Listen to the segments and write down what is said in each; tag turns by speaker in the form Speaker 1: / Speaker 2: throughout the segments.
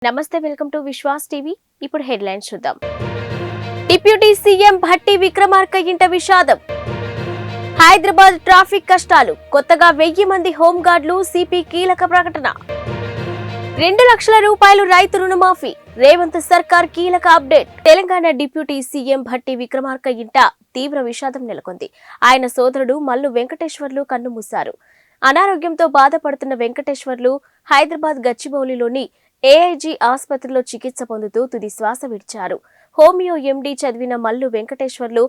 Speaker 1: నమస్తే welcome to Vishwas TV. ఇప్పుడు headlines చూద్దాం. డిప్యూటీ సీఎం భట్టి విక్రమార్క ఇంట విషాదం. హైదరాబాద్ ట్రాఫిక్ కష్టాలు. కొత్తగా 1000 మంది హోంగార్డులు. సిపి కీలక ప్రకటన. 2 లక్షల రూపాయలు రైతు రుణమాఫీ. రేవంత్ సర్కార్ కీలక update. Telangana deputy CM Bhatti Vikramarka ఇంట తీవ్ర విషాదం నెలకొంది. ఆయన సోదరుడు మల్లు వెంకటేశ్వర్లు కన్నుమూశారు. అనారోగ్యంతో బాధపడుతున్న వెంకటేశ్వర్లు హైదరాబాద్ గచ్చిబౌలిలోని ఏఐజీ ఆసుపత్రిలో చికిత్స పొందుతూ తుది శ్వాస విడిచారు. హోమియో ఎండీ చదివిన మల్లు వెంకటేశ్వర్లు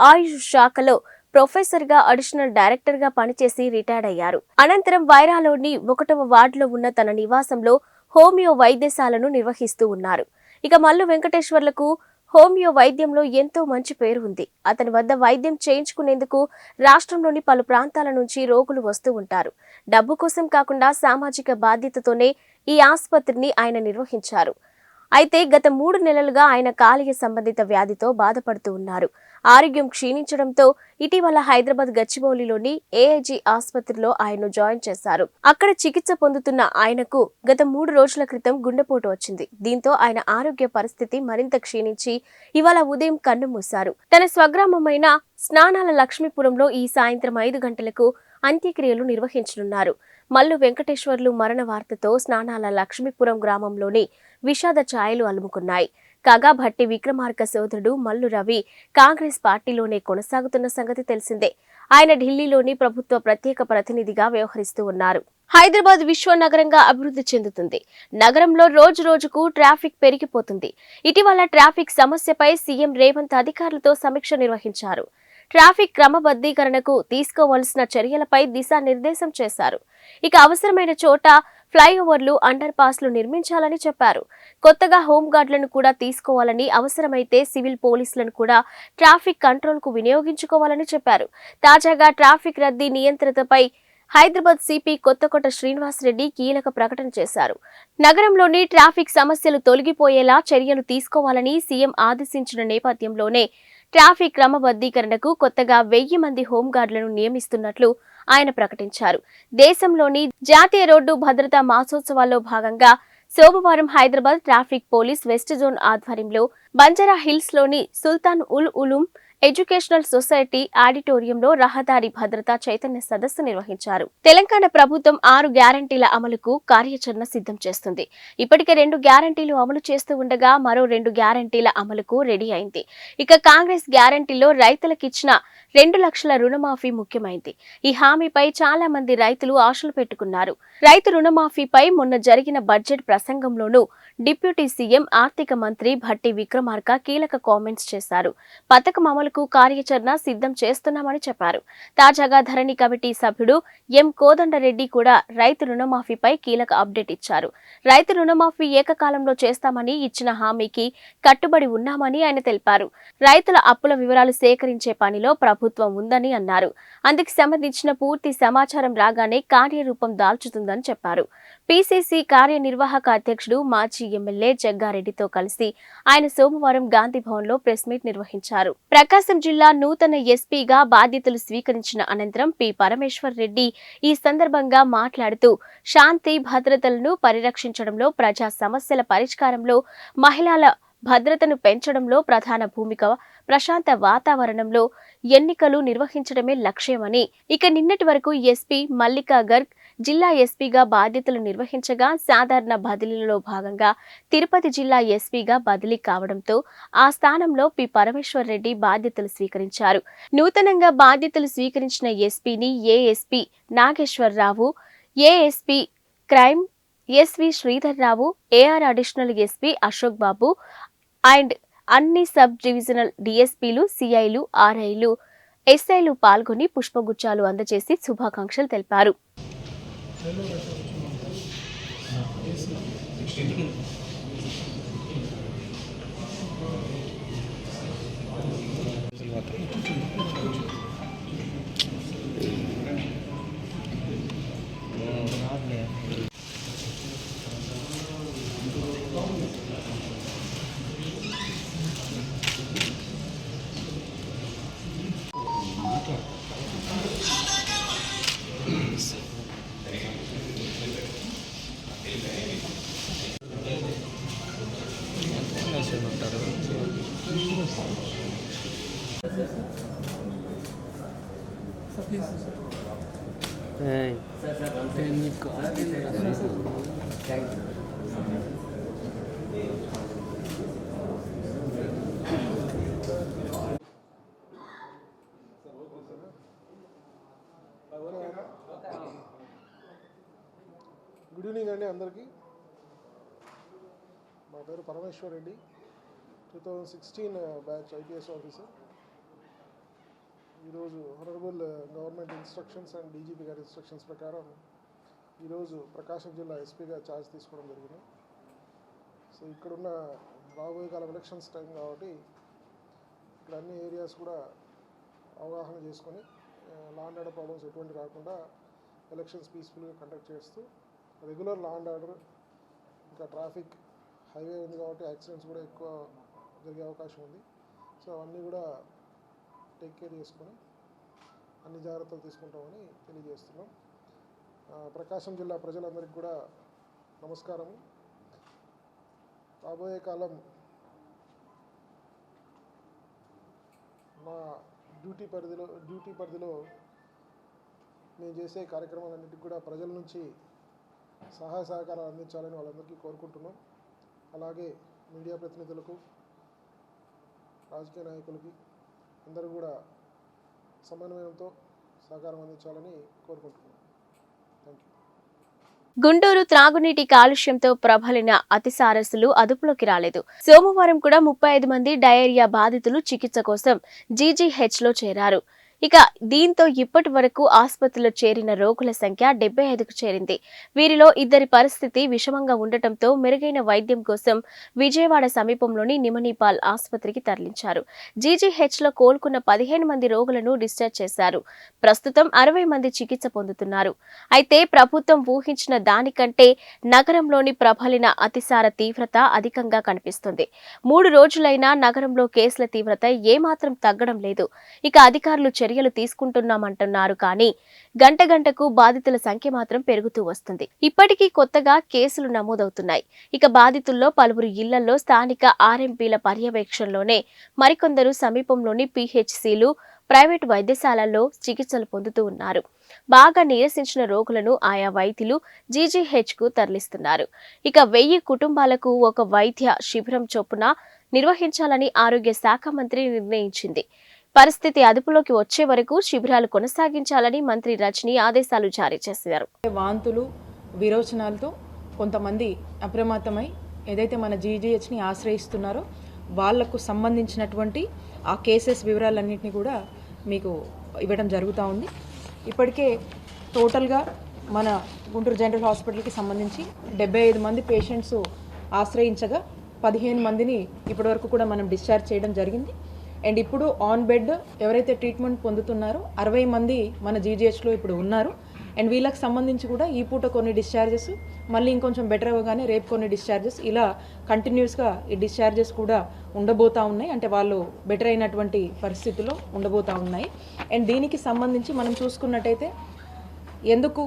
Speaker 1: ఆయుష్ శాఖలో ప్రొఫెసర్గా అడిషనల్ డైరెక్టర్గా పనిచేసి రిటైర్డ్ అయ్యారు. అనంతరం వైరాలోని 1వ వార్డులో ఉన్న తన నివాసంలో హోమియో వైద్యశాలను నిర్వహిస్తూ ఉన్నారు. ఇక మల్లు వెంకటేశ్వర్లకు హోమియో వైద్యంలో ఎంతో మంచి పేరు ఉంది. అతని వద్ద వైద్యం చేయించుకునేందుకు రాష్ట్రంలోని పలు ప్రాంతాల నుంచి రోగులు వస్తూ ఉంటారు. డబ్బు కోసం కాకుండా సామాజిక బాధ్యతతోనే ఈ ఆసుపత్రిని ఆయన నిర్వహించారు. అయితే గత 3 నెలలుగా ఆయన కాలేయ సంబంధిత వ్యాధితో బాధపడుతూ ఉన్నారు. ఆరోగ్యం క్షీణించడంతో ఇటీవల హైదరాబాద్ గచ్చిబౌలిలోని ఏఐజీ ఆసుపత్రిలో ఆయన్ను జాయిన్ చేశారు. అక్కడ చికిత్స పొందుతున్న ఆయనకు గత 3 రోజుల క్రితం గుండెపోటు వచ్చింది. దీంతో ఆయన ఆరోగ్య పరిస్థితి మరింత క్షీణించి ఇవాళ ఉదయం కన్నుమూశారు. తన స్వగ్రామమైన స్నానాల లక్ష్మీపురంలో ఈ సాయంత్రం 5 గంటలకు అంత్యక్రియలు నిర్వహించనున్నారు. మల్లు వెంకటేశ్వర్లు మరణ వార్తతో స్నానాల లక్ష్మీపురం గ్రామంలోని విషాద ఛాయలు అలుముకున్నాయి. కాగా భట్టి విక్రమార్క సోదరుడు మల్లు రవి కాంగ్రెస్ పార్టీలోనే కొనసాగుతున్న సంగతి తెలిసిందే. ఆయన ఢిల్లీలోని ప్రభుత్వ ప్రత్యేక ప్రతినిధిగా వ్యవహరిస్తూ ఉన్నారు. హైదరాబాద్ విశ్వనగరంగా అభివృద్ధి చెందుతుంది. నగరంలో రోజు రోజుకు ట్రాఫిక్ పెరిగిపోతుంది. ఇటీవల ట్రాఫిక్ సమస్యపై సీఎం రేవంత్ అధికారులతో సమీక్ష నిర్వహించారు. ట్రాఫిక్ క్రమబద్ధీకరణకు తీసుకోవాల్సిన చర్యలపై దిశానిర్దేశం చేశారు. ఇక అవసరమైన చోట ఫ్లైఓవర్లు, అండర్ పాస్లు నిర్మించాలని చెప్పారు. కొత్తగా హోంగార్డులను కూడా తీసుకోవాలని, అవసరమైతే సివిల్ పోలీసులను కూడా ట్రాఫిక్ కంట్రోల్కు వినియోగించుకోవాలని చెప్పారు. తాజాగా ట్రాఫిక్ రద్దీ నియంత్రణపై హైదరాబాద్ సిపి కొత్తకోట శ్రీనివాసరెడ్డి కీలక ప్రకటన చేశారు. నగరంలోని ట్రాఫిక్ సమస్యలు తొలగిపోయేలా చర్యలు తీసుకోవాలని సీఎం ఆదేశించిన నేపథ్యంలోనే ట్రాఫిక్ క్రమబద్ధీకరణకు కొత్తగా 1000 మంది హోంగార్డులను నియమిస్తున్నట్లు ఆయన ప్రకటించారు. దేశంలోని జాతీయ రోడ్డు భద్రతా మాసోత్సవాల్లో భాగంగా సోమవారం Hyderabad traffic police west zone ఆధ్వర్యంలో బంజారా హిల్స్ లోని సుల్తాన్ ఉల్ ఉలూం ఎడ్యుకేషనల్ సొసైటీ ఆడిటోరియంలో రహదారి భద్రతా చైతన్య సదస్సు నిర్వహించారు. తెలంగాణ ప్రభుత్వం 6 గ్యారంటీల అమలుకు కార్యాచరణ సిద్ధం చేస్తుంది. ఇప్పటికే 2 గ్యారంటీలు అమలు చేస్తూ ఉండగా మరో 2 గ్యారంటీల అమలుకు రెడీ అయింది. ఇక కాంగ్రెస్ గ్యారంటీలో రైతులకిచ్చిన 2 లక్షల రుణమాఫీ ముఖ్యమైంది. ఈ హామీపై చాలా మంది రైతులు ఆశలు పెట్టుకున్నారు. రైతు రుణమాఫీపై మొన్న జరిగిన బడ్జెట్ ప్రసంగంలోనూ డిప్యూటీ సీఎం ఆర్థిక మంత్రి భట్టి విక్రమార్క కీలక కామెంట్స్ చేశారు. పథకం అమలుకు కార్యాచరణ సిద్ధం చేస్తున్నామని చెప్పారు. తాజాగా ధరణి కమిటీ సభ్యుడు ఎం కోదండరెడ్డి కూడా రైతు రుణమాఫీపై కీలక అప్డేట్ ఇచ్చారు. రైతు రుణమాఫీ ఏకకాలంలో చేస్తామని ఇచ్చిన హామీకి కట్టుబడి ఉన్నామని ఆయన తెలిపారు. రైతుల అప్పుల వివరాలు సేకరించే పనిలో ప్రభుత్వం ఉందని అన్నారు. అందుకు సంబంధించిన పూర్తి సమాచారం రాగానే కార్యరూపం దాల్చుతుందని చెప్పారు. పీసీసీ కార్యనిర్వాహక అధ్యక్షుడు మాజీ ఎమ్మెల్యే జగ్గారెడ్డితో కలిసి ఆయన సోమవారం గాంధీ భవన్ లో ప్రెస్ మీట్ నిర్వహించారు. ప్రకాశం జిల్లా నూతన ఎస్పీగా బాధ్యతలు స్వీకరించిన అనంతరం పి పరమేశ్వర్ రెడ్డి ఈ సందర్భంగా మాట్లాడుతూ శాంతి భద్రతలను పరిరక్షించడంలో, ప్రజా సమస్యల పరిష్కారంలో, మహిళల భద్రతను పెంచడంలో ప్రధాన భూమిక, ప్రశాంత వాతావరణంలో ఎన్నికలు నిర్వహించడమే లక్ష్యమని, ఇక నిన్నటి వరకు ఎస్పీ మల్లికా గర్గ్ జిల్లా ఎస్పీగా బాధ్యతలు నిర్వహించగా సాధారణ బదిలీలో భాగంగా తిరుపతి జిల్లా ఎస్పీగా బదిలీ కావడంతో ఆ స్థానంలో పి పరమేశ్వర్ రెడ్డి బాధ్యతలు స్వీకరించారు. నూతనంగా బాధ్యతలు స్వీకరించిన ఎస్పీని ASP Nageswara Rao, ASP crime SV Sridhar Rao, AR additional SP Ashok Babu and అన్ని సబ్ డివిజనల్ డిఎస్పీలు, సిఐలు, ఆర్ఐలు, ఎస్ఐలు పాల్గొని పుష్పగుచ్చాలు అందజేసి శుభాకాంక్షలు తెలిపారు.
Speaker 2: పేషెంట్ ఉంటారు.
Speaker 3: గుడ్ ఈవినింగ్ అండి అందరికీ. మా పేరు Parameshwar Reddy, 2016 batch IPS officer. ఈరోజు honourable government instructions and DGP గారి ఇన్స్ట్రక్షన్స్ ప్రకారం ఈరోజు ప్రకాశం జిల్లా ఎస్పీగా ఛార్జ్ తీసుకోవడం జరిగింది. సో ఇక్కడున్న రాబోయే కాలం ఎలక్షన్స్ టైం కాబట్టి ఇక్కడ అన్ని ఏరియాస్ కూడా అవగాహన చేసుకొని లా అండ్ ఆర్డర్ ప్రాబ్లమ్స్ ఎటువంటి రాకుండా ఎలక్షన్స్ పీస్ఫుల్గా కండక్ట్ చేస్తూ రెగ్యులర్ లా అండ్ ఆర్డర్, ఇంకా ట్రాఫిక్ హైవే ఉంది కాబట్టి యాక్సిడెంట్స్ కూడా ఎక్కువ జరిగే అవకాశం ఉంది. సో అవన్నీ కూడా టేక్ కేర్ చేసుకొని అన్ని జాగ్రత్తలు తీసుకుంటామని తెలియజేస్తున్నాం. ప్రకాశం జిల్లా ప్రజలందరికీ కూడా నమస్కారం. రాబోయే కాలం మా డ్యూటీ పరిధిలో మేము చేసే కార్యక్రమాలన్నింటికి కూడా ప్రజల నుంచి సహాయ సహకారాలు అందించాలని వాళ్ళందరికీ కోరుకుంటున్నాం. అలాగే మీడియా ప్రతినిధులకు, రాజకీయ నాయకులకి అందరూ కూడా సమన్వయంతో సహకారం అందించాలని కోరుకుంటున్నాం. Thank you.
Speaker 1: గుంటూరు త్రాగునీటి కాలుష్యంతో ప్రబలిన అతిసారస్సులు అదుపులోకి రాలేదు. సోమవారం కూడా 35 మంది డయేరియా బాధితులు చికిత్స కోసం జీజీహెచ్లో చేరారు. ఇక దీంతో ఇప్పటి వరకు ఆసుపత్రిలో చేరిన రోగుల సంఖ్య 75కు చేరింది. వీరిలో 2 పరిస్థితి విషమంగా ఉండటంతో మెరుగైన వైద్యం కోసం విజయవాడ సమీపంలోని నిమనీపాల్ ఆసుపత్రికి తరలించారు. జీజీహెచ్లో కోలుకున్న 15 మంది రోగులను డిశ్చార్జ్ చేశారు. ప్రస్తుతం 60 మంది చికిత్స పొందుతున్నారు. అయితే ప్రభుత్వం ఊహించిన దానికంటే నగరంలోని ప్రబలిన అతిసార తీవ్రత అధికంగా కనిపిస్తుంది. 3 రోజులైనా నగరంలో కేసుల తీవ్రత ఏమాత్రం తగ్గడం లేదు. ఇక అధికారులు చర్యలు తీసుకుంటున్నామంటున్నారు కానీ గంటకు బాధితుల సంఖ్య మాత్రం పెరుగుతూ వస్తుంది. ఇప్పటికీ కొత్తగా కేసులు నమోదవుతున్నాయి. ఇక బాధితుల్లో పలువురు ఇళ్లలో స్థానిక ఆర్ఎంపీల పర్యవేక్షణలోనే మరికొందరు సమీపంలోని పీహెచ్సీలు, ప్రైవేటు వైద్యశాలల్లో చికిత్సలు పొందుతూ ఉన్నారు. బాగా నీరసించిన రోగులను ఆయా వైద్యులు జీజీహెచ్కు తరలిస్తున్నారు. ఇక 1000 కుటుంబాలకు ఒక వైద్య శిబిరం చొప్పున నిర్వహించాలని ఆరోగ్య శాఖ మంత్రి నిర్ణయించింది. పరిస్థితి అదుపులోకి వచ్చే వరకు శిబిరాలు కొనసాగించాలని మంత్రి రజనీ ఆదేశాలు జారీ చేశారు.
Speaker 4: వాంతులు, విరోచనాలతో కొంతమంది అప్రమత్తమై ఏదైతే మన జీజీహెచ్ని ఆశ్రయిస్తున్నారో వాళ్లకు సంబంధించినటువంటి ఆ కేసెస్ వివరాలన్నింటినీ కూడా మీకు ఇవ్వడం జరుగుతూ ఉంది. ఇప్పటికే టోటల్గా మన గుంటూరు జనరల్ హాస్పిటల్కి సంబంధించి 75 మంది పేషెంట్స్ ఆశ్రయించగా 15 మందిని ఇప్పటివరకు కూడా మనం డిశ్చార్జ్ చేయడం జరిగింది. అండ్ ఇప్పుడు ఆన్ బెడ్ ఎవరైతే ట్రీట్మెంట్ పొందుతున్నారో 60 మంది మన జీజీహెచ్లో ఇప్పుడు ఉన్నారు. అండ్ వీళ్ళకి సంబంధించి కూడా ఈ పూట కొన్ని డిశ్చార్జెస్, మళ్ళీ ఇంకొంచెం బెటర్ అవ్వగానే రేపు కొన్ని డిశ్చార్జెస్, ఇలా కంటిన్యూస్గా ఈ డిశ్చార్జెస్ కూడా ఉండబోతూ ఉన్నాయి. అంటే వాళ్ళు బెటర్ అయినటువంటి పరిస్థితుల్లో ఉండబోతూ ఉన్నాయి. అండ్ దీనికి సంబంధించి మనం చూసుకున్నట్టయితే ఎందుకు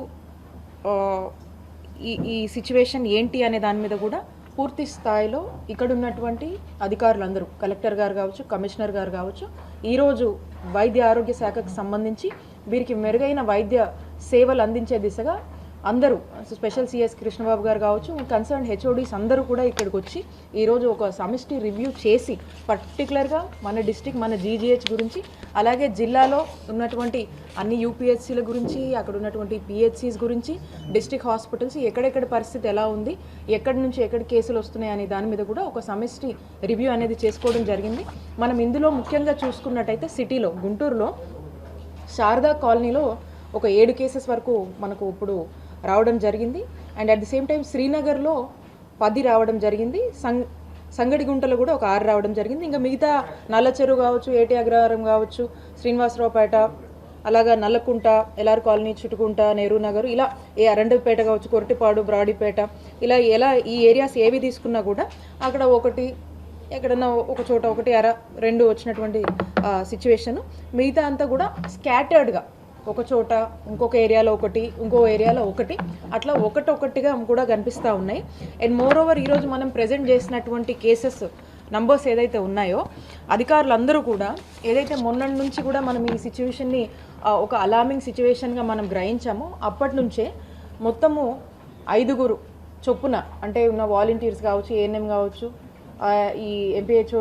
Speaker 4: ఈ సిచ్యువేషన్ ఏంటి అనే దాని మీద కూడా పూర్తి స్థాయిలో ఇక్కడ ఉన్నటువంటి అధికారులందరూ, కలెక్టర్ గారు కావచ్చు, కమిషనర్ గారు కావచ్చు, ఈరోజు వైద్య ఆరోగ్య శాఖకు సంబంధించి వీరికి మెరుగైన వైద్య సేవలు అందించే దిశగా అందరూ, స్పెషల్ సిఎస్ కృష్ణబాబు గారు కావచ్చు, కన్సర్న్ హెచ్ఓడీస్ అందరూ కూడా ఇక్కడికి వచ్చి ఈరోజు ఒక సమిష్టి రివ్యూ చేసి పర్టికులర్గా మన డిస్ట్రిక్ట్, మన జీజీహెచ్ గురించి, అలాగే జిల్లాలో ఉన్నటువంటి అన్ని యూపీహెచ్సీల గురించి, అక్కడ ఉన్నటువంటి పిహెచ్సీస్ గురించి, డిస్ట్రిక్ట్ హాస్పిటల్స్ ఎక్కడెక్కడ పరిస్థితి ఎలా ఉంది, ఎక్కడి నుంచి ఎక్కడి కేసులు వస్తున్నాయి అనే దాని మీద కూడా ఒక సమిష్టి రివ్యూ అనేది చేసుకోవడం జరిగింది. మనం ఇందులో ముఖ్యంగా చూసుకున్నట్టయితే సిటీలో, గుంటూరులో శారదా కాలనీలో ఒక 7 కేసెస్ వరకు మనకు ఇప్పుడు రావడం జరిగింది. And at the same time శ్రీనగర్లో 10 రావడం జరిగింది. సంగడిగుంటలో కూడా ఒక 6 రావడం జరిగింది. ఇంకా మిగతా నల్లచెరువు కావచ్చు, ఏటి అగ్రహారం కావచ్చు, శ్రీనివాసరావుపేట, అలాగా నల్లకుంట, ఎల్ఆర్ కాలనీ, చుట్టుకుంట, నెహ్రూ నగర్, ఇలా అరండపేట కావచ్చు, కొరటిపాడు, బ్రాడీపేట, ఇలా ఈ ఏరియాస్ ఏవి తీసుకున్నా కూడా అక్కడ ఒకటి, ఎక్కడన్నా ఒక చోట 1, 2 వచ్చినటువంటి సిచ్యువేషన్. మిగతా అంతా కూడా స్కాటర్డ్గా ఒక చోట, ఇంకొక ఏరియాలో ఒకటి, ఇంకో ఏరియాలో ఒకటి, అట్లా ఒకటొకటిగా కూడా కనిపిస్తూ ఉన్నాయి. అండ్ మోర్ ఓవర్ ఈరోజు మనం ప్రజెంట్ చేసినటువంటి కేసెస్ నంబర్స్ ఏదైతే ఉన్నాయో అధికారులందరూ కూడా ఏదైతే మొన్నటి నుంచి కూడా మనం ఈ సిచ్యువేషన్ని ఒక అలార్మింగ్ సిచ్యువేషన్గా మనం గ్రహించామో అప్పటి నుంచే మొత్తము 5 చొప్పున అంటే ఉన్న వాలంటీర్స్ కావచ్చు, ఏఎన్ఎం కావచ్చు, ఈ ఎంపీహెచ్ఓ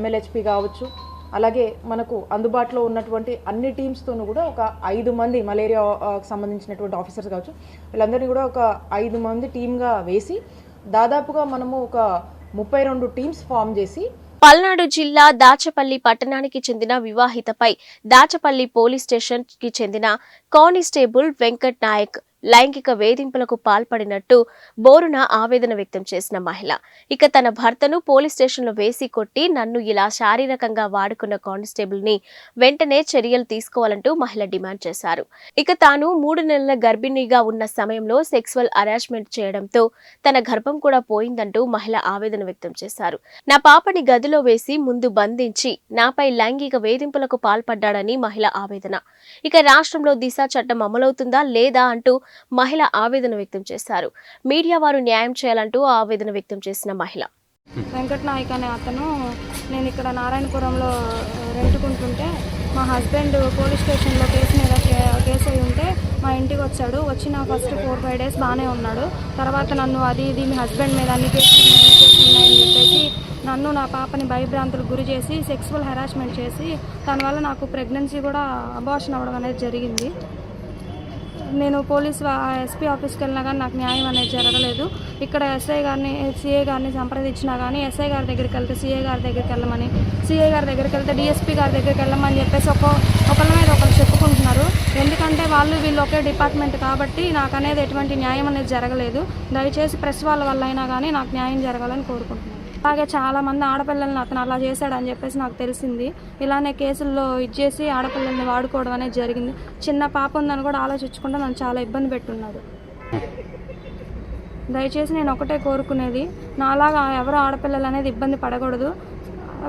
Speaker 4: MLHP కావచ్చు, అలాగే మనకు అందుబాటులో ఉన్నటువంటి అన్ని టీమ్స్తోనూ కూడా ఒక 5 మంది మలేరియాకి సంబంధించినటువంటి ఆఫీసర్స్ కావచ్చు, వీళ్ళందరినీ కూడా ఒక 5 మంది టీమ్గా వేసి దాదాపుగా మనము ఒక 32 టీమ్స్ ఫామ్ చేసి
Speaker 1: పల్నాడు జిల్లా దాచపల్లి పట్టణానికి చెందిన వివాహితపై దాచపల్లి పోలీస్ స్టేషన్ కి చెందిన కానిస్టేబుల్ వెంకట్ నాయక్ లైంగిక వేధింపులకు పాల్పడినట్టు బోరున ఆవేదన వ్యక్తం చేసిన మహిళ. ఇక తన భర్తను పోలీస్ స్టేషన్లో వేసి కొట్టి నన్ను ఇలా శారీరకంగా వాడుకున్న కానిస్టేబుల్ ని వెంటనే చర్యలు తీసుకోవాలంటూ మహిళ డిమాండ్ చేశారు. ఇక తాను 3 నెలల గర్భిణిగా ఉన్న సమయంలో సెక్సువల్ హరాస్మెంట్ చేయడంతో తన గర్భం కూడా పోయిందంటూ మహిళ ఆవేదన వ్యక్తం చేశారు. నా పాపని గదిలో వేసి ముందు బంధించి నాపై లైంగిక వేధింపులకు పాల్పడ్డాడని మహిళ ఆవేదన. ఇక రాష్ట్రంలో దిశ చట్టం అమలవుతుందా లేదా అంటూ మహిళ ఆవేదన వ్యక్తం చేశారు. మీడియా వారు న్యాయం చేయాలంటూ ఆవేదన వ్యక్తం చేసిన మహిళ.
Speaker 2: వెంకట్ నాయక్ అనే అతను నేను ఇక్కడ నారాయణపురంలో రెంటుకుంటుంటే మా హస్బెండ్ పోలీస్ స్టేషన్లో కేసు అయి ఉంటే మా ఇంటికి వచ్చాడు. వచ్చిన ఫస్ట్ 4-5 డేస్ బాగానే ఉన్నాడు. తర్వాత నన్ను అది ఇది మీ హస్బెండ్ మీద అన్ని కేసులు ఉన్నాయని చెప్పేసి నన్ను నా పాపని భయభ్రాంతులకు గురి చేసి సెక్సువల్ హెరాస్మెంట్ చేసి దానివల్ల నాకు ప్రెగ్నెన్సీ కూడా అబార్షన్ అవ్వడం అనేది జరిగింది. నేను ఎస్పీ ఆఫీస్కి వెళ్ళినా కానీ నాకు న్యాయం అనేది జరగలేదు. ఇక్కడ సిఐ గారిని సంప్రదించినా కానీ ఎస్ఐ గారి దగ్గరికి వెళ్తే సిఐ గారి దగ్గరికి వెళ్ళమని, సిఐ గారి దగ్గరికి వెళ్తే డిఎస్పీ గారి దగ్గరికి వెళ్ళమని చెప్పేసి ఒకళ్ళ మీద ఒకరు చెప్పుకుంటున్నారు. ఎందుకంటే వీళ్ళు ఒకే డిపార్ట్మెంట్ కాబట్టి నాకు అనేది ఎటువంటి న్యాయం అనేది జరగలేదు. దయచేసి ప్రెస్ వాళ్ళ వల్ల అయినా కానీ నాకు న్యాయం జరగాలని కోరుకుంటున్నాను. అలాగే చాలామంది ఆడపిల్లల్ని అతను అలా చేశాడని చెప్పేసి నాకు తెలిసింది. ఇలానే కేసుల్లో ఇచ్చేసి ఆడపిల్లల్ని వాడుకోవడం అనేది జరిగింది. చిన్న పాప ఉందని కూడా ఆలోచించకుండా నన్ను చాలా ఇబ్బంది పెట్టున్నాడు. దయచేసి నేను ఒకటే కోరుకునేది, నాలాగా ఎవరో ఆడపిల్లలు అనేది ఇబ్బంది పడకూడదు.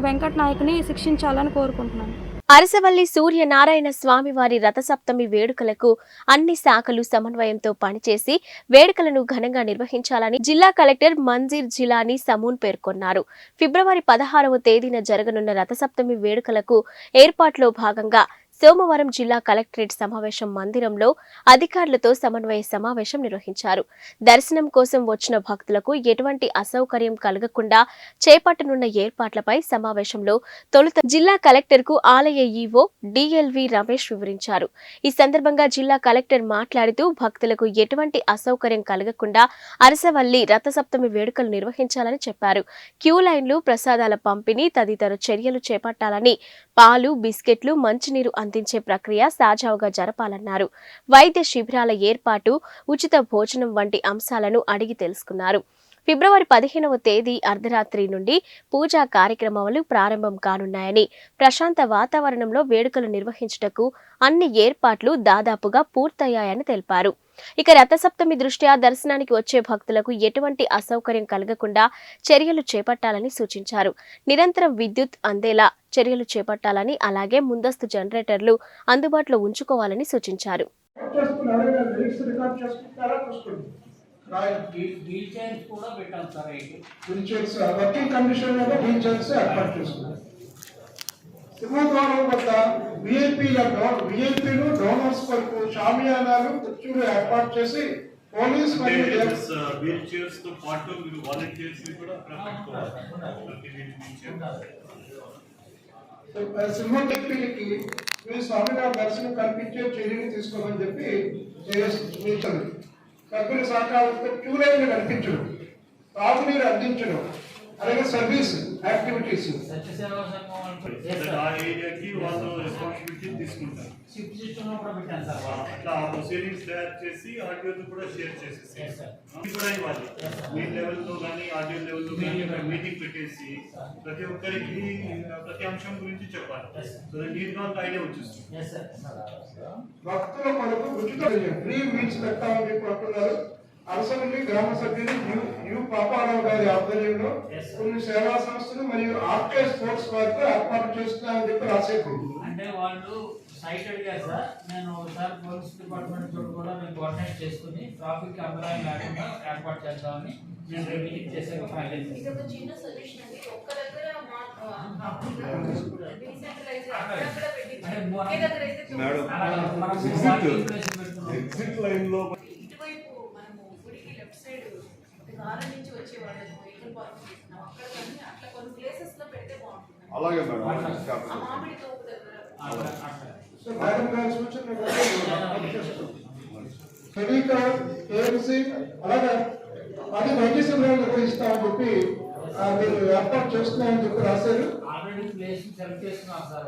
Speaker 2: వెంకట్ నాయక్ని శిక్షించాలని కోరుకుంటున్నాను.
Speaker 1: అరసవల్లి సూర్యనారాయణ స్వామివారి రథసప్తమి వేడుకలకు అన్ని శాఖలు సమన్వయంతో పనిచేసి వేడుకలను ఘనంగా నిర్వహించాలని జిల్లా కలెక్టర్ మంజీర్ జిలానీ సమూన్ పేర్కొన్నారు. ఫిబ్రవరి 16వ తేదీన జరగనున్న రథసప్తమి వేడుకలకు ఏర్పాట్లో భాగంగా సోమవారం జిల్లా కలెక్టరేట్ సమావేశం మందిరంలో అధికారులతో సమన్వయ సమావేశం నిర్వహించారు. దర్శనం కోసం వచ్చిన భక్తులకు ఎటువంటి అసౌకర్యం కలగకుండా చేపట్టనున్న ఏర్పాట్లపై సమావేశంలో తొలుత జిల్లా కలెక్టర్కు ఆలయ ఈవో డిఎల్వి రమేష్ వివరించారు. ఈ సందర్భంగా జిల్లా కలెక్టర్ మాట్లాడుతూ భక్తులకు ఎటువంటి అసౌకర్యం కలగకుండా అరసవల్లి రథసప్తమి వేడుకలు నిర్వహించాలని చెప్పారు. క్యూ లైన్లు, ప్రసాదాల పంపిణీ తదితర చర్యలు చేపట్టాలని, పాలు, బిస్కెట్లు, మంచినీరు అందించే ప్రక్రియ సజావుగా జరపాలన్నారు. వైద్య శిబిరాల ఏర్పాటు, ఉచిత భోజనం వంటి అంశాలను అడిగి తెలుసుకున్నారు. ఫిబ్రవరి 15వ తేదీ అర్ధరాత్రి నుండి పూజా కార్యక్రమాలు ప్రారంభం కానున్నాయని, ప్రశాంత వాతావరణంలో వేడుకలు నిర్వహించుటకు అన్ని ఏర్పాట్లు దాదాపుగా పూర్తయ్యాయని తెలిపారు. ఇక రథసప్తమి దృష్ట్యా దర్శనానికి వచ్చే భక్తులకు ఎటువంటి అసౌకర్యం కలగకుండా చర్యలు చేపట్టాలని సూచించారు. నిరంతరం విద్యుత్ అందేలా చర్యలు చేపట్టాలని, అలాగే ముందస్తు జనరేటర్లు అందుబాటులో ఉంచుకోవాలని సూచించారు.
Speaker 3: సింహద్వారం వద్ద విఐపీలు డోనర్స్ కొరకు షామియానాలు, కుర్చీలు ఏర్పాటు చేసి పోలీస్
Speaker 5: వీల్ చైర్స్ తో పాటు మీరు వాలంటీర్స్ కూడా
Speaker 3: సింహవ్యక్తులకి మీ స్వామివారి దర్శనం కల్పించే చర్యలు తీసుకోమని చెప్పి సభ్యుల సహకారంతో క్యూ లైన్లు కల్పించడం, తాగునీరు అందించడం, అలాగే సర్వీస్ యాక్టివిటీస్
Speaker 5: తీసుకుంటారు. అట్లా ప్రొసీడింగ్స్ తయారు చేసి ఆడియోతో కూడా షేర్ చేసేసి కూడా ఇవ్వాలి. మీ లెవెల్లో కానీ ఆడియో లెవెల్లో కానీ మీటింగ్ పెట్టేసి ప్రతి ఒక్కరికి ప్రతి అంశం గురించి చెప్పాలి. సో నీట్ గా ఐడియా వచ్చేస్తుంది.
Speaker 3: భక్తుల కొరకు ఉచిత ఫ్రీ మీల్స్ పెట్టాలని చెప్పి అంటున్నారు. అరసవల్లి గ్రామ సభ్యులు యు పాపారావు గారి ఆధ్వర్యంలో కొన్ని సేవా సంస్థలు మరియు ఆర్కే స్పోర్ట్స్ వారితో ఏర్పాటు చేస్తున్నారని చెప్పి రాసేది.
Speaker 6: అంటే వాళ్ళు సైట్ అడిగారు సార్. నేను ఒకసారి పోలీస్ డిపార్ట్మెంట్ తోటి కూడా నేను కోఆర్డినేట్ చేసుకుని ట్రాఫిక్ అంతరాయం లేకుండా ఏర్పాటు చేద్దామని నేను విజిట్ చేశాక ఫైనల్
Speaker 7: ఇది ఒక చిన్న సొల్యూషన్ అండి. ఒక్క దగ్గర డీసెంట్రలైజ్ అక్కడ పెట్టి ఒకే దగ్గర అయితే
Speaker 5: ఎగ్జిట్ లైన్ లో
Speaker 7: ఇటువైపు మనము గుడికి లెఫ్ట్ సైడ్ గారం నుంచి వచ్చే వాళ్ళని వెహికల్ పార్కింగ్ చేస్తున్నాం. అక్కడ కానీ అట్లా కొన్ని ప్లేసెస్ లో పెడితే బాగుంటుంది.
Speaker 5: అలాగే మేడం.
Speaker 7: ఆ మామిడి తోపు దగ్గర
Speaker 3: సో మేడం గారి సూచన మెడికల్ ఏఎంసీ అలాగే అది వైద్య శిబిరాలు కూడా ఇస్తామని చెప్పి మీరు ఏర్పాటు చేస్తున్నామని చెప్పి రాశారు.
Speaker 6: ఆల్రెడీ ప్లేస్ సెలెక్ట్ చేసుకున్నారు సార్.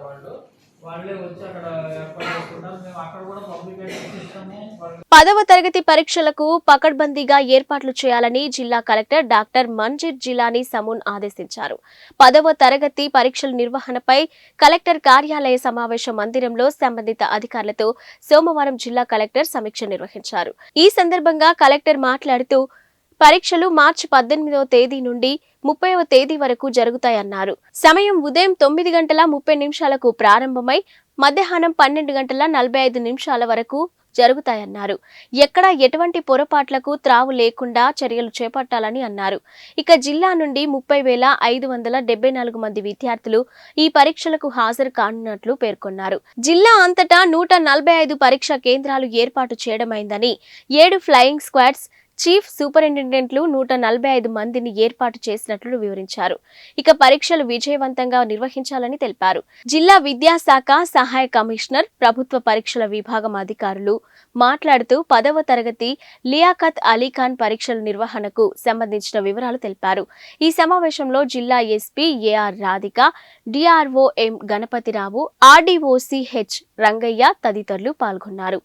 Speaker 6: వాళ్ళే వచ్చి అక్కడ ఏర్పాటు చేసుకుంటారు. మేము అక్కడ కూడా పబ్లికేషన్ ఇస్తాము.
Speaker 1: 10వ తరగతి పరీక్షలకు పకడ్బందీగా ఏర్పాట్లు చేయాలని జిల్లా కలెక్టర్ డాక్టర్ మంజీర్ జిలానీ సమూన్ ఆదేశించారు. 10వ తరగతి పరీక్షల నిర్వహణపై కలెక్టర్ కార్యాలయ సమావేశ మందిరంలో సంబంధిత అధికారులతో సోమవారం జిల్లా కలెక్టర్ సమీక్ష నిర్వహించారు. ఈ సందర్భంగా కలెక్టర్ మాట్లాడుతూ పరీక్షలు మార్చి 18వ తేదీ నుండి 30వ తేదీ వరకు జరుగుతాయన్నారు. సమయం ఉదయం 9:30 ప్రారంభమై మధ్యాహ్నం 12:45 వరకు జరుగుతాయన్నారు. ఎక్కడా ఎటువంటి పొరపాట్లకు త్రావు లేకుండా చర్యలు చేపట్టాలని అన్నారు. ఇక జిల్లా నుండి 30,574 మంది విద్యార్థులు ఈ పరీక్షలకు హాజరు కానున్నట్లు పేర్కొన్నారు. జిల్లా అంతటా 145 పరీక్షా కేంద్రాలు ఏర్పాటు చేయడమైందని, 7 ఫ్లయింగ్ స్క్వాడ్స్, చీఫ్ సూపరింటెండెంట్లు 145 మందిని ఏర్పాటు చేసినట్లు వివరించారు. ఇక పరీక్షలు విజయవంతంగా నిర్వహించాలని తెలిపారు. జిల్లా విద్యాశాఖ సహాయ కమిషనర్, ప్రభుత్వ పరీక్షల విభాగం అధికారులు మాట్లాడుతూ 10వ తరగతి లియాఖత్ అలీఖాన్ పరీక్షల నిర్వహణకు సంబంధించిన వివరాలు తెలిపారు. ఈ సమావేశంలో జిల్లా SP AR Radhika, DRO M Ganapathirao, RDO C H Rangaiah తదితరులు పాల్గొన్నారు.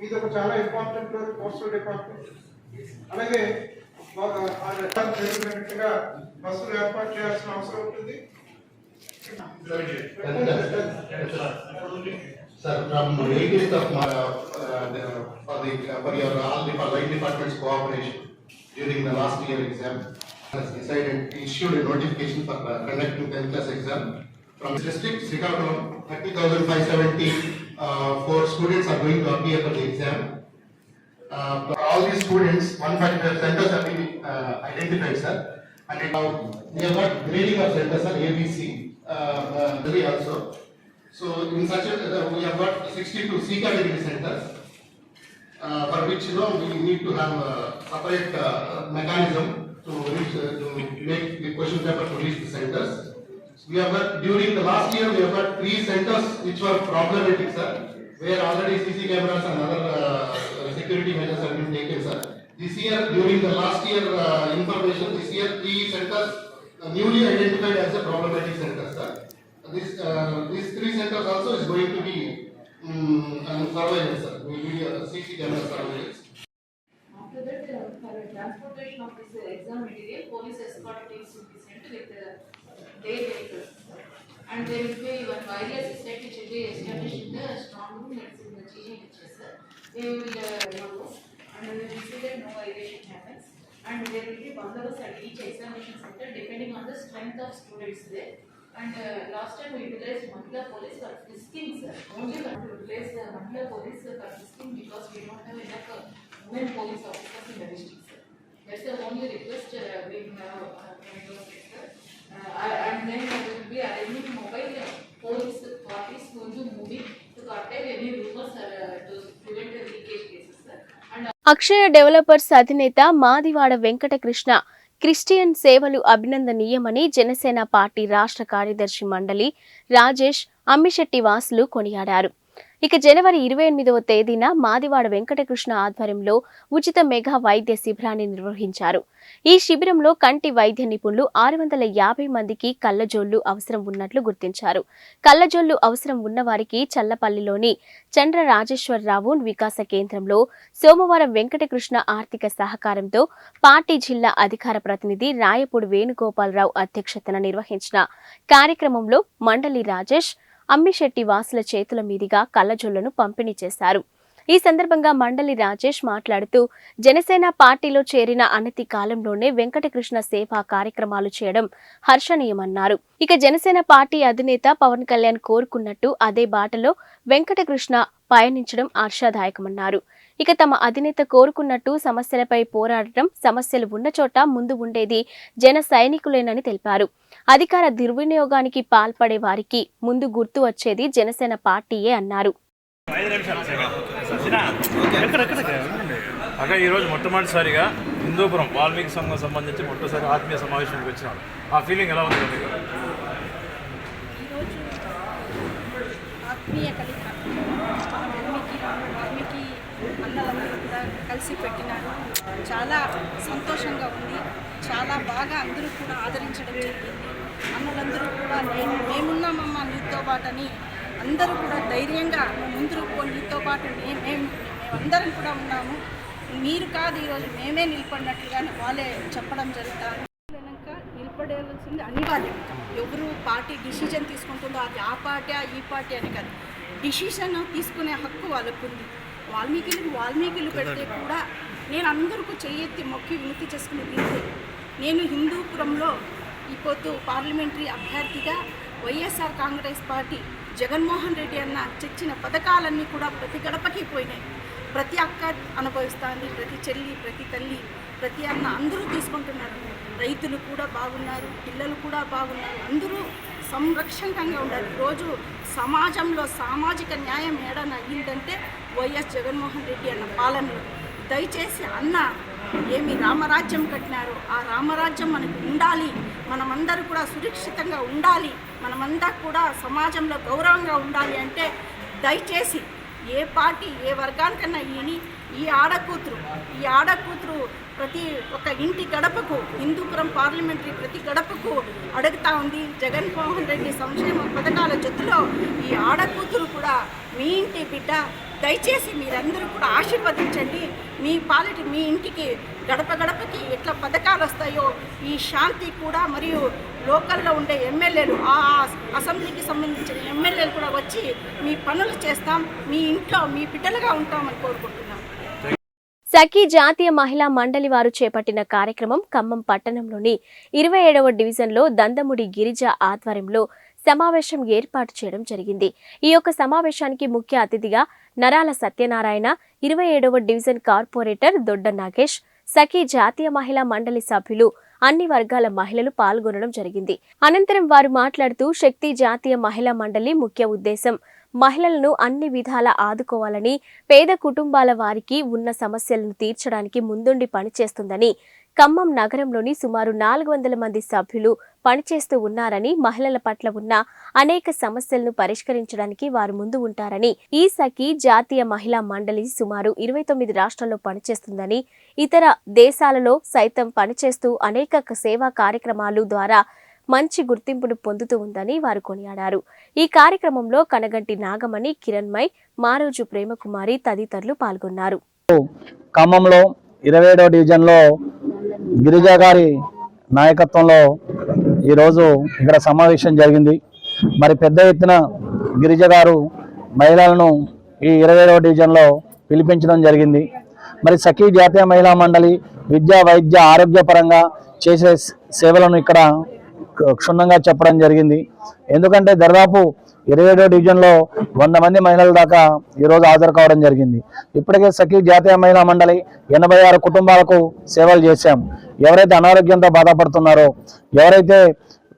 Speaker 3: ఇది ఒక చాలా ఇంపార్టెంట్ రోల్ పోస్టల్ డిపార్ట్మెంట్. అలాగే చెప్పినట్టుగా బస్సులు ఏర్పాటు చేయాల్సిన అవసరం ఉంటుంది.
Speaker 8: Sir, from 18th of for your all the line departments cooperation during the last year exam has decided issued a notification for conducting 10th class exam from district Srikakulam. 30,574 students are going to appear for the exam. All these students, 155 centers have been identified, sir. And we have got grading of centers, sir, ABC, also. So in such a, we have got 62 C category centers, for which we need to have a separate mechanism to reach, to make the question paper to reach the centers. We have got, during the last year, we have got 3 centers which were problematic, sir, where already CC cameras and other security measures have been taken, sir. This year, during the last year information, this year 3 centers newly identified as a problematic centers, sir. These 3 centers also is going to be surveillance, sir. We will be CC camera surveillance.
Speaker 7: after that for transportation of this exam material, police escort teams will be sent with their vehicles, and there will be one wireless set which will be established in the strong room that's in the GHS, sir. They will know, and we will see that no violation happens, and there will be bandobast at each examination center depending on the strength of students there. And last time we utilized Mahila police for frisking, sir. Only we utilize the Mahila police for frisking because we don't have enough women police officers in the district, sir. That's the only request we have from your sector. And then we will be arranging mobile police parties going to movie to curtail any rumors to prevent the leakage cases, sir. And
Speaker 1: Akshaya developers అధినేత Madiwada Venkatakrishna Christian సేవలు అభినందనీయమని Janasena party రాష్ట్ర కార్యదర్శి మండలి రాజేష్ అమ్మిశెట్టి వాసులు కొనియాడారు. ఇక జనవరి 28వ తేదీన మాదివాడ వెంకటకృష్ణ ఆధ్వర్యంలో ఉచిత మెగా వైద్య శిబిరాన్ని నిర్వహించారు. ఈ శిబిరంలో కంటి వైద్య నిపుణులు 650 మందికి కళ్లజోళ్లు అవసరం ఉన్నట్లు గుర్తించారు. కళ్లజోళ్లు అవసరం ఉన్నవారికి చల్లపల్లిలోని చంద్ర రాజేశ్వరరావు వికాస కేంద్రంలో సోమవారం వెంకటకృష్ణ ఆర్థిక సహకారంతో పార్టీ జిల్లా అధికార ప్రతినిధి రాయపూడి వేణుగోపాలరావు అధ్యక్షతన నిర్వహించిన కార్యక్రమంలో మండలి రాజేష్ అమ్మిశెట్టి వాసుల చేతుల మీదుగా కళ్లజోళ్లను పంపిణీ చేశారు. ఈ సందర్భంగా మండలి రాజేష్ మాట్లాడుతూ జనసేన పార్టీలో చేరిన అనతి కాలంలోనే వెంకటకృష్ణ సేవా కార్యక్రమాలు చేయడం హర్షణీయమన్నారు. ఇక జనసేన పార్టీ అధినేత పవన్ కళ్యాణ్ కోరుకున్నట్టు అదే బాటలో వెంకటకృష్ణ పయనించడం ఆశాదాయకమన్నారు. ఇక తమ అధినేత కోరుకున్నట్టు సమస్యలపై పోరాడటం, సమస్యలు ఉన్న చోట ముందు ఉండేది జన సైనికులేనని తెలిపారు. అధికార దుర్వినియోగానికి పాల్పడే వారికి ముందు గుర్తు వచ్చేది జనసేన పార్టీయే అన్నారు.
Speaker 9: ఈరోజు మొట్టమొదటిసారిగా హిందూపురం వాల్మీకి సంఘం సంబంధించి మొట్టమొదటిసారి ఆత్మీయ సమావేశానికి వచ్చినాడు. ఆ ఫీలింగ్ ఎలా ఉంది మీకు?
Speaker 2: ఆత్మీయ కలిక వాల్మీకి అన్నలందరూ కూడా కలిసి పెట్టినారు. చాలా సంతోషంగా ఉంది. చాలా బాగా అందరూ కూడా ఆదరించడం జరిగింది. అన్నలందరూ కూడా మేమున్నామమ్మా నీతో పాటని అందరూ కూడా ధైర్యంగా ముందు నీతో పాటు మేమందరం కూడా ఉన్నాము, మీరు కాదు ఈరోజు మేమే నిలబడినట్లుగానే వాళ్ళే చెప్పడం జరుగుతుంది. నిలబడాల్సింది అనివార్యం. ఎవరు పార్టీ డిసిజన్ తీసుకుంటుందో అది ఆ పార్టీ ఈ పార్టీ అని కాదు, డిసిషన్ తీసుకునే హక్కు వాళ్ళకు ఉంది. వాల్మీకిలు పెడితే కూడా నేను అందరికీ చెయ్యెత్తి మొక్కి వినతి చేసుకునేది ఇంతే. నేను హిందూపురంలో ఇప్పుడు పార్లమెంటరీ అభ్యర్థిగా వైఎస్ఆర్ కాంగ్రెస్ పార్టీ జగన్మోహన్ రెడ్డి అన్న తెచ్చిన పథకాలన్నీ కూడా ప్రతి గడపకి పోయినాయి. ప్రతి అక్క అనుభవిస్తుంది, ప్రతి చెల్లి, ప్రతి తల్లి, ప్రతి అన్న అందరూ తీసుకుంటున్నారు. రైతులు కూడా బాగున్నారు, పిల్లలు కూడా బాగున్నారు, అందరూ సంరక్షణంగా ఉండాలి. ఈరోజు సమాజంలో సామాజిక న్యాయం ఏడన్నా అయ్యిందంటే వైఎస్ జగన్మోహన్ రెడ్డి అన్న పాలనలో. దయచేసి అన్న ఏమి రామరాజ్యం కట్టినారో ఆ రామరాజ్యం మనకు ఉండాలి. మనమందరూ కూడా సురక్షితంగా ఉండాలి, మనమంతా కూడా సమాజంలో గౌరవంగా ఉండాలి అంటే దయచేసి ఏ పార్టీ ఏ వర్గానికన్నా ఈ ఆడకూతురు ప్రతి ఒక్క ఇంటి గడపకు, హిందూపురం పార్లమెంటరీ ప్రతి గడపకు అడుగుతా ఉంది. జగన్మోహన్ రెడ్డి సంక్షేమ పథకాల జొత్తులో ఈ ఆడకూతురు కూడా మీ ఇంటి బిడ్డ. దయచేసి మీరందరూ కూడా ఆశీర్వదించండి. మీ ఇంటికి గడప గడపకి ఎట్లా పథకాలు వస్తాయో ఈ శాంతి కూడా, మరియు లోకల్లో ఉండే ఎమ్మెల్యేలు, ఆ అసెంబ్లీకి సంబంధించిన ఎమ్మెల్యేలు కూడా వచ్చి మీ పనులు చేస్తాం, మీ ఇంట్లో మీ బిడ్డలుగా ఉంటామని కోరుకుంటున్నాం.
Speaker 1: సఖీ జాతీయ మహిళా మండలి వారు చేపట్టిన కార్యక్రమం ఖమ్మం పట్టణంలోని 27వ డివిజన్లో దందముడి గిరిజ ఆధ్వర్యంలో సమావేశం ఏర్పాటు చేయడం జరిగింది. ఈ యొక్క సమావేశానికి ముఖ్య అతిథిగా నరాల సత్యనారాయణ, 27వ డివిజన్ కార్పొరేటర్ దొడ్డ నాగేష్, సఖీ జాతీయ మహిళా మండలి సభ్యులు, అన్ని వర్గాల మహిళలు పాల్గొనడం జరిగింది. అనంతరం వారు మాట్లాడుతూ శక్తి జాతీయ మహిళా మండలి ముఖ్య ఉద్దేశం మహిళలను అన్ని విధాలా ఆదుకోవాలని, పేద కుటుంబాల వారికి ఉన్న సమస్యలను తీర్చడానికి ముందుండి పనిచేస్తుందని, ఖమ్మం నగరంలోని సుమారు 400 మంది సభ్యులు పనిచేస్తూ ఉన్నారని, మహిళల పట్ల ఉన్న అనేక సమస్యలను పరిష్కరించడానికి వారు ముందు ఉంటారని, ఈ సఖీ జాతీయ మహిళా మండలి సుమారు 29 రాష్ట్రాల్లో పనిచేస్తుందని, ఇతర దేశాలలో సైతం పనిచేస్తూ అనేక సేవా కార్యక్రమాలు ద్వారా మంచి గుర్తింపును పొందుతూ ఉందని వారు కొనియాడారు. ఈ కార్యక్రమంలో కనగంటి నాగమణి, కిరణ్మయ్, మారోజు ప్రేమకుమారి తదితరులు పాల్గొన్నారు.
Speaker 10: ఖమ్మంలో 27వ డివిజన్లో గిరిజా గారి నాయకత్వంలో ఈరోజు ఇక్కడ సమావేశం జరిగింది. మరి పెద్ద ఎత్తున గిరిజ గారు మహిళలను ఈ 27వ డివిజన్లో పిలిపించడం జరిగింది. మరి సఖీ జాతీయ మహిళా మండలి విద్యా, వైద్య, ఆరోగ్యపరంగా చేసే సేవలను ఇక్కడ క్షుణ్ణంగా చెప్పడం జరిగింది. ఎందుకంటే దాదాపు 27వ డివిజన్లో 100 మంది మహిళల దాకా ఈరోజు హాజరు కావడం జరిగింది. ఇప్పటికే సఖీ జాతీయ మహిళా మండలి 86 కుటుంబాలకు సేవలు చేశాం. ఎవరైతే అనారోగ్యంతో బాధపడుతున్నారో, ఎవరైతే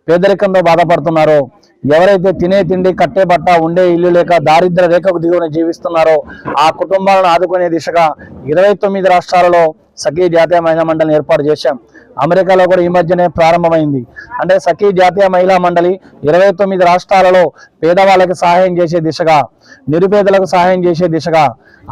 Speaker 10: పేదరికంతో బాధపడుతున్నారో, ఎవరైతే తినే తిండి, కట్టే బట్ట, ఉండే ఇల్లు లేక దారిద్ర్య రేఖకు దిగువన జీవిస్తున్నారో ఆ కుటుంబాలను ఆదుకునే దిశగా 29 రాష్ట్రాలలో సఖీ జాతీయ మహిళా మండలిని ఏర్పాటు చేశాం. అమెరికాలో కూడా ఈ మధ్యనే ప్రారంభమైంది. అంటే సఖీ జాతీయ మహిళా మండలి 29 రాష్ట్రాలలో పేదవాళ్ళకి సహాయం చేసే దిశగా, నిరుపేదలకు సహాయం చేసే దిశగా,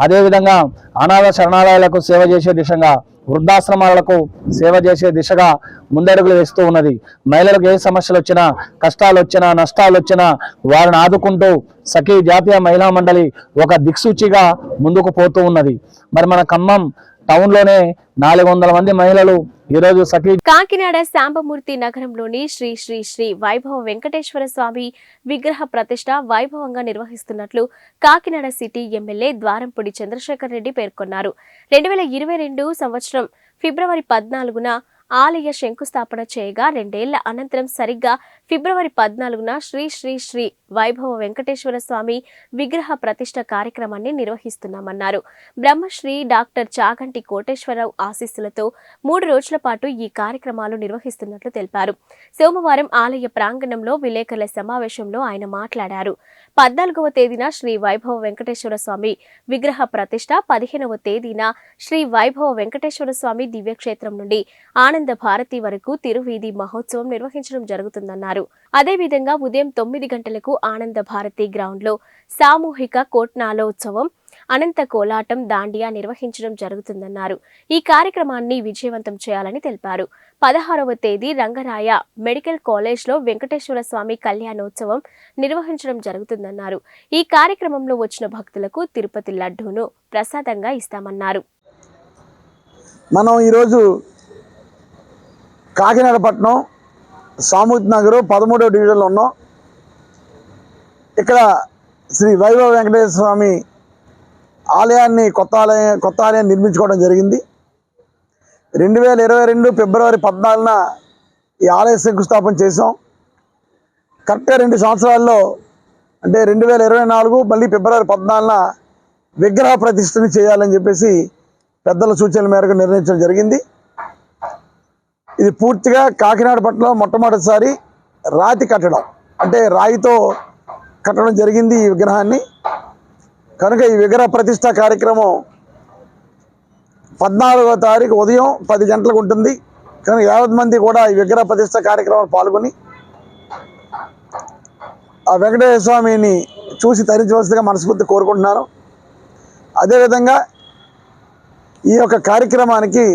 Speaker 10: అదేవిధంగా అనాథ శరణాలయాలకు సేవ చేసే దిశగా, వృద్ధాశ్రమాలకు సేవ చేసే దిశగా ముందడుగులు వేస్తూ ఉన్నది. మహిళలకు ఏ సమస్యలు వచ్చినా, కష్టాలు వచ్చినా, నష్టాలు వచ్చినా వారిని ఆదుకుంటూ సఖీ జాతీయ మహిళా మండలి ఒక దిక్సూచిగా ముందుకు పోతూ ఉన్నది. మరి మన ఖమ్మం టౌన్లోనే 400 మంది మహిళలు ఈరోజు సఖీ
Speaker 1: కాకినాడ శాంబమూర్తి నగరంలోని శ్రీ శ్రీ శ్రీ వైభవ వెంకటేశ్వర స్వామి విగ్రహ ప్రతిష్ట వైభవంగా నిర్వహిస్తున్నట్లు కాకినాడ సిటీ ఎమ్మెల్యే ద్వారంపూడి చంద్రశేఖర్ రెడ్డి పేర్కొన్నారు. 2022 సంవత్సరం ఫిబ్రవరి 14న ఆలయ శంకుస్థాపన చేయగా 2 ఏళ్ల అనంతరం సరిగ్గా ఫిబ్రవరి 14న శ్రీ శ్రీ శ్రీ వైభవ వెంకటేశ్వర స్వామి విగ్రహ ప్రతిష్ట కార్యక్రమాన్ని నిర్వహిస్తున్నామన్నారు. బ్రహ్మశ్రీ డాక్టర్ చాగంటి కోటేశ్వరరావు ఆశీస్సులతో 3 రోజుల పాటు ఈ కార్యక్రమాలు నిర్వహిస్తున్నట్లు తెలిపారు. సోమవారం ఆలయ ప్రాంగణంలో విలేకరుల సమావేశంలో ఆయన మాట్లాడారు. 14వ తేదీన శ్రీ వైభవ వెంకటేశ్వర స్వామి విగ్రహ ప్రతిష్ట, 15వ తేదీన శ్రీ వైభవ వెంకటేశ్వర స్వామి దివ్యక్షేత్రం నుండి ఆనంద భారతి వరకు తిరువీధి మహోత్సవం నిర్వహించడం జరుగుతుందన్నారు. అదేవిధంగా ఉదయం 9 గంటలకు ఆనంద భారతి గ్రౌండ్ లో సామూహిక కోట్నాలోత్సవం, అనంత కోలాటం, దాండియా నిర్వహించడం జరుగుతుందన్నారు. ఈ కార్యక్రమాన్ని విజయవంతం చేయాలని తెలిపారు. 16వ తేదీ రంగరాయ మెడికల్ కాలేజ్ లో వెంకటేశ్వర స్వామి కళ్యాణోత్సవం నిర్వహించడం జరుగుతుందన్నారు. ఈ కార్యక్రమంలో వచ్చిన భక్తులకు తిరుపతి లడ్డూను ప్రసాదంగా ఇస్తామన్నారు.
Speaker 11: మనం ఈరోజు కాకినాడ పట్టణం సామూర్తి నగర్ 13వ డివిజన్లో ఉన్నాం. ఇక్కడ శ్రీ వైభవ వెంకటేశ్వర స్వామి ఆలయాన్ని కొత్త ఆలయాన్ని నిర్మించుకోవడం జరిగింది. 2022 ఫిబ్రవరి 14న ఈ ఆలయ శంకుస్థాపన చేసాం. కరెక్ట్గా 2 సంవత్సరాల్లో అంటే 2024 మళ్ళీ ఫిబ్రవరి 14న విగ్రహ ప్రతిష్టని చేయాలని చెప్పేసి పెద్దల సూచనల మేరకు నిర్ణయించడం జరిగింది. ఇది పూర్తిగా కాకినాడ పట్టణంలో మొట్టమొదటిసారి రాతి కట్టడం, అంటే రాయితో కట్టడం జరిగింది ఈ విగ్రహాన్ని. కనుక ఈ విగ్రహ ప్రతిష్ట కార్యక్రమం 14వ తారీఖు ఉదయం 10 గంటలకు ఉంటుంది. కనుక 50 మంది కూడా ఈ విగ్రహ ప్రతిష్ట కార్యక్రమంలో పాల్గొని ఆ వెంకటేశ్వర స్వామిని చూసి తరించవలసిందిగా మనస్ఫూర్తి కోరుకుంటున్నాను. అదేవిధంగా ఈ యొక్క కార్యక్రమానికి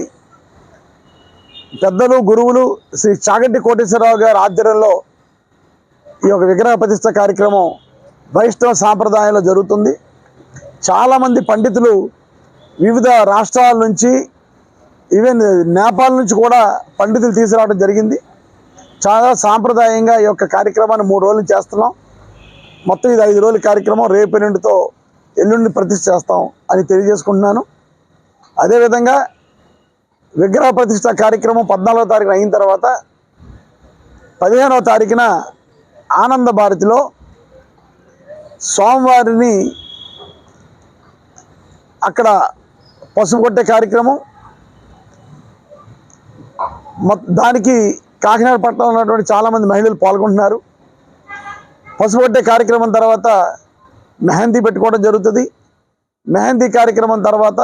Speaker 11: పెద్దలు, గురువులు శ్రీ చాగంటి కోటేశ్వరరావు గారి ఆధ్వర్యంలో ఈ యొక్క విగ్రహ ప్రతిష్ట కార్యక్రమం వైష్ణవ సాంప్రదాయంలో జరుగుతుంది. చాలామంది పండితులు వివిధ రాష్ట్రాల నుంచి, ఈవెన్ నేపాల్ నుంచి కూడా పండితులు తీసుకురావడం జరిగింది. చాలా సాంప్రదాయంగా ఈ యొక్క కార్యక్రమాన్ని 3 రోజులు చేస్తున్నాం. మొత్తం ఇది 5 రోజుల కార్యక్రమం. రేపు ఎల్లుండి ప్రతిష్ఠ చేస్తాం అని తెలియజేసుకుంటున్నాను. అదేవిధంగా విగ్రహ ప్రతిష్ట కార్యక్రమం 14వ తారీఖున అయిన తర్వాత 15వ తారీఖున ఆనంద భారతిలో స్వామివారిని అక్కడ పసుపు కొట్టే కార్యక్రమం, దానికి కాకినాడ పట్టణంలో ఉన్నటువంటి చాలామంది మహిళలు పాల్గొంటున్నారు. పసుపు కొట్టే కార్యక్రమం తర్వాత మెహందీ పెట్టుకోవడం జరుగుతుంది. మెహందీ కార్యక్రమం తర్వాత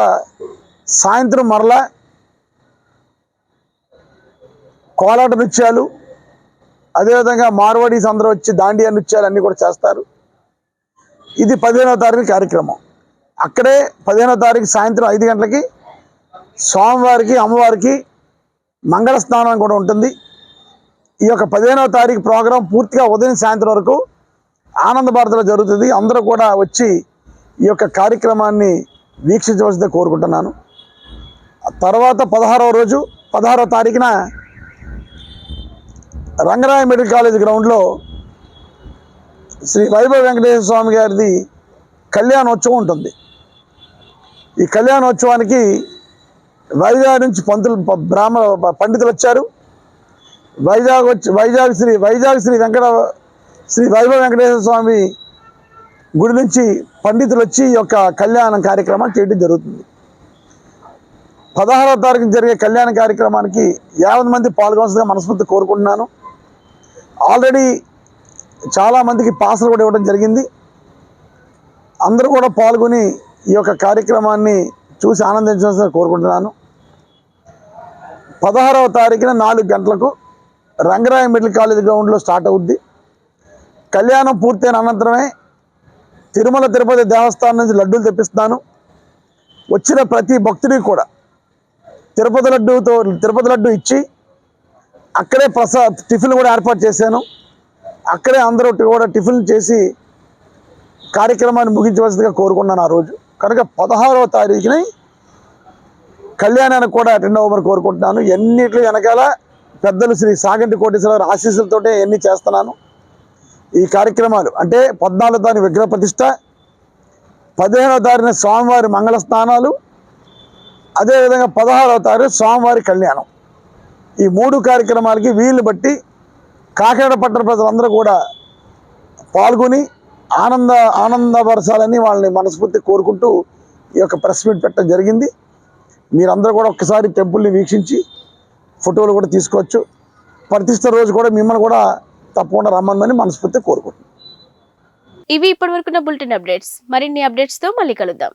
Speaker 11: సాయంత్రం మరలా కోలాట నృత్యాలు, అదేవిధంగా మార్వాడీస్ అందరూ వచ్చి దాండియా నృత్యాలు అన్నీ కూడా చేస్తారు. ఇది 15వ తారీఖు కార్యక్రమం. అక్కడే 15వ తారీఖు సాయంత్రం 5 గంటలకి స్వామివారికి, అమ్మవారికి మంగళ స్నానం కూడా ఉంటుంది. ఈ యొక్క 15వ తారీఖు ప్రోగ్రాం పూర్తిగా ఉదయం సాయంత్రం వరకు ఆనంద భారతిలో జరుగుతుంది. అందరూ కూడా వచ్చి ఈ యొక్క కార్యక్రమాన్ని వీక్షించవలసిందే కోరుకుంటున్నాను. తర్వాత 16వ తారీఖున రంగరాయ మెడికల్ కాలేజ్ గ్రౌండ్లో శ్రీ వైభవ వెంకటేశ్వర స్వామి గారిది కళ్యాణోత్సవం ఉంటుంది. ఈ కళ్యాణోత్సవానికి వైజాగ్ నుంచి పండితులు వచ్చారు. వైజాగ్ శ్రీ వైభవ వెంకటేశ్వర స్వామి గుడి నుంచి పండితులు వచ్చి ఈ యొక్క కళ్యాణ కార్యక్రమాన్ని చేయడం జరుగుతుంది. 16వ తారీఖున జరిగే కళ్యాణ కార్యక్రమానికి 50 మంది పాల్గొనవలసిందిగా మనస్ఫూర్తి కోరుకుంటున్నాను. ఆల్రెడీ చాలామందికి పాసులు కూడా ఇవ్వడం జరిగింది. అందరూ కూడా పాల్గొని ఈ యొక్క కార్యక్రమాన్ని చూసి ఆనందించాల్సిందిగా కోరుకుంటున్నాను. 16వ తారీఖున 4 గంటలకు రంగరాయ మెడికల్ కాలేజ్ గ్రౌండ్లో స్టార్ట్ అవుద్ది. కళ్యాణం పూర్తయిన అనంతరమే తిరుమల తిరుపతి దేవస్థానం నుంచి లడ్డూలు తెప్పిస్తాను. వచ్చిన ప్రతి భక్తుడికి కూడా తిరుపతి లడ్డు ఇచ్చి అక్కడే టిఫిన్ కూడా ఏర్పాటు చేశాను. అక్కడే అందరూ కూడా టిఫిన్ చేసి కార్యక్రమాన్ని ముగించవలసిందిగా కోరుకున్నాను ఆ రోజు. కనుక 16వ తారీఖుని కళ్యాణానికి కూడా అటెండ్ అవ్వమని కోరుకుంటున్నాను. ఎన్నిటి వెనకాల పెద్దలు శ్రీ సాగంటి కోటేశ్వరరావు ఆశీస్సులతోటే ఎన్ని చేస్తున్నాను. ఈ కార్యక్రమాలు అంటే 14వ తారీఖు విగ్రహ ప్రతిష్ట, 15వ తారీఖున స్వామివారి మంగళ స్నానాలు, అదేవిధంగా 16వ తారీఖు స్వామివారి కళ్యాణం. ఈ 3 కార్యక్రమాలకి వీలు బట్టి కాకినాడ పట్టణ ప్రజలందరూ కూడా పాల్గొని ఆనందపరచాలని వాళ్ళని మనస్ఫూర్తి కోరుకుంటూ ఈ యొక్క ప్రెస్ మీట్ పెట్టడం జరిగింది. మీరందరూ కూడా ఒక్కసారి టెంపుల్ని వీక్షించి ఫోటోలు కూడా తీసుకోవచ్చు. ప్రతిష్ట రోజు కూడా మిమ్మల్ని కూడా తప్పకుండా రమ్మని మనస్ఫూర్తి కోరుకుంటున్నాను.
Speaker 1: ఇవి ఇప్పటివరకున్న బులెటిన్ అప్డేట్స్. మరిన్ని అప్డేట్స్తో మళ్ళీ కలుద్దాం.